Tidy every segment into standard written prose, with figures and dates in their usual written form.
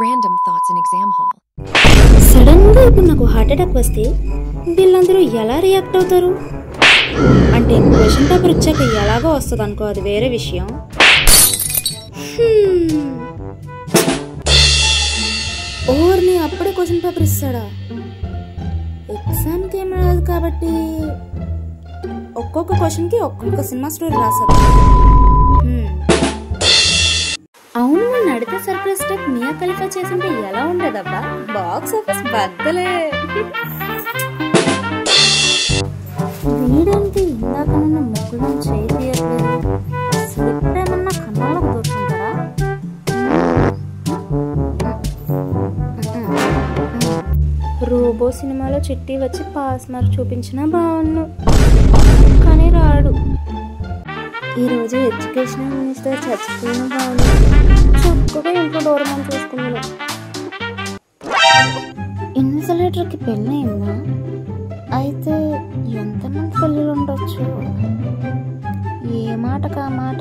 Random thoughts in exam hall. Sudden గా ఇప్పుడు నాకు హార్ట్ అటాక్ వస్తే వీళ్ళందరూ ఎలా రియాక్ట్ అవుతారు? అంటే క్వశ్చన్ పేపర్ వచ్చాక ఎలాగో వస్తుంది అనుకో, అది వేరే విషయం. ఓర్ని అప్పుడే క్వశ్చన్ పేపర్ ఇస్తాడా? ఎగ్జామ్కి ఏం రాదు కాబట్టి ఒక్కొక్క క్వశ్చన్కి ఒక్కొక్క సినిమా స్టోరీ రాశారు. అవును, నడితే సర్ప్రైజ్ స్టెప్ మియా ఖలీఫా చేసింటే ఎలా ఉండదబ్బా? Box office బద్దలే. వీడేంటి ఇందాక నన్ను ముగ్గులో చేయి తీయట్లేదు? స్లిప్ ఏమన్నా కన్నాలకు దొరుకుంటారా? రోబో సినిమాలో చిట్టి వచ్చి పాస్ మార్క్ చూపించినా బాగుండు, కానీ రాడు. ఈరోజు ఎడ్యుకేషన్ మినిస్టర్ చచ్చిపోయిన బాగుంది, చక్కగా ఇంట్లో డోర్మాన్ చూసుకున్నాను. ఇన్విజిలేటర్కి పెళ్ళి అయిందా? అయితే ఎంతమంది పెళ్ళిళ్ళు ఉండొచ్చు? ఏ మాటకా మాట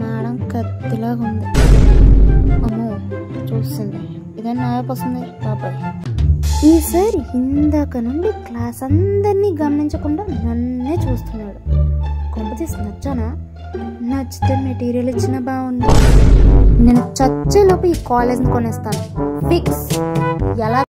మేడం కత్తిలాగా ఉంది. అమ్మో చూస్తుంది, ఇదే నాయపొస్తుంది బాబాయ్. ఈసారి ఇందాక నుండి క్లాస్ అందరినీ గమనించకుండా నన్నే చూస్తున్నాడు. కొంపతీసి నచ్చానా? నచ్చితే మెటీరియల్ ఇచ్చినా బాగుంది. నేను చచ్చేలోపు ఈ కాలేజ్ని కొనేస్తాను ఫిక్స్. ఎలా